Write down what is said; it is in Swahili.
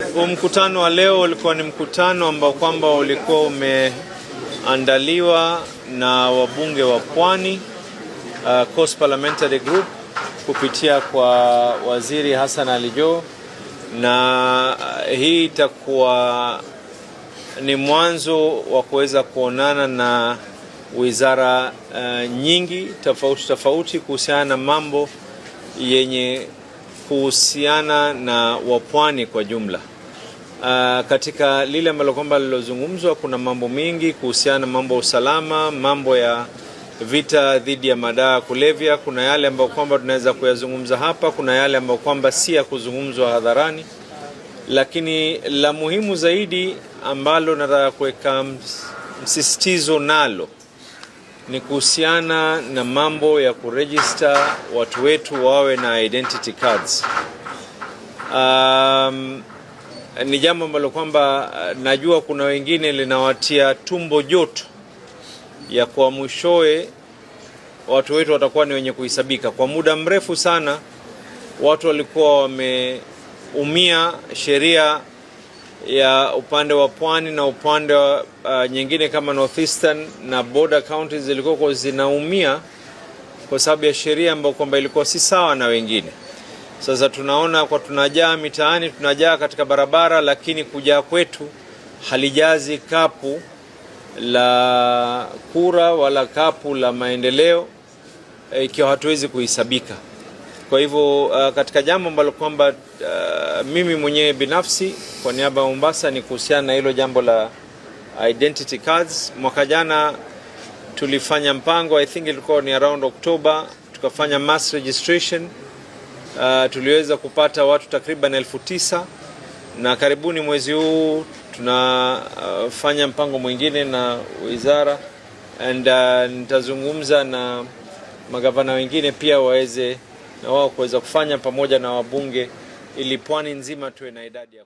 Mkutano wa leo ulikuwa ni mkutano ambao kwamba ulikuwa umeandaliwa na wabunge wa Pwani Coast Parliamentary Group kupitia kwa Waziri Hassan Ali Joho, na hii itakuwa ni mwanzo wa kuweza kuonana na wizara nyingi tofauti kuhusiana na mambo yenye kuhusiana na wapwani kwa jumla. Katika lile ambalo kwamba lilozungumzwa kuna mambo mengi kuhusiana na mambo usalama, mambo ya vita dhidi ya madawa kulevya. Kuna yale ambayo kwamba tunaweza kuyazungumza hapa, kuna yale ambayo kwamba si ya kuzungumzwa hadharani, lakini la muhimu zaidi ambalo nataka kuweka msisitizo nalo ni kuhusiana na mambo ya kuregister watu wetu wawe na identity cards. Ni jambo ambalo kwamba najua kuna wengine linawatia tumbo joto ya kwa mwishowe watu wetu watakuwa ni wenye kuhesabika. Kwa muda mrefu sana watu walikuwa wameumia sheria ya upande wa Pwani na upande wa nyingine kama Northeastern na border counties zilikuwa zinaumia kwa sababu ya sheria ambayo kwamba ilikuwa si sawa na wengine. Sasa tunaona kwa tunajaa mitaani, tunajaa katika barabara, lakini kujaa kwetu halijazi kapu la kura wala kapu la maendeleo ikiwa hatuwezi kuhesabika. Kwa hivyo katika jambo ambalo kwamba mimi mwenyewe binafsi kwa niaba ya Mombasa ni kuhusiana na hilo jambo la identity cards. Mwaka jana tulifanya mpango, I think ilikuwa ni around October, tukafanya mass registration. Tuliweza kupata watu takriban 9,000, na karibuni mwezi huu tunafanya mpango mwingine na wizara, and nitazungumza na magavana wengine pia waweze na wao kuweza kufanya pamoja na wabunge ili Pwani nzima tuwe na idadi ya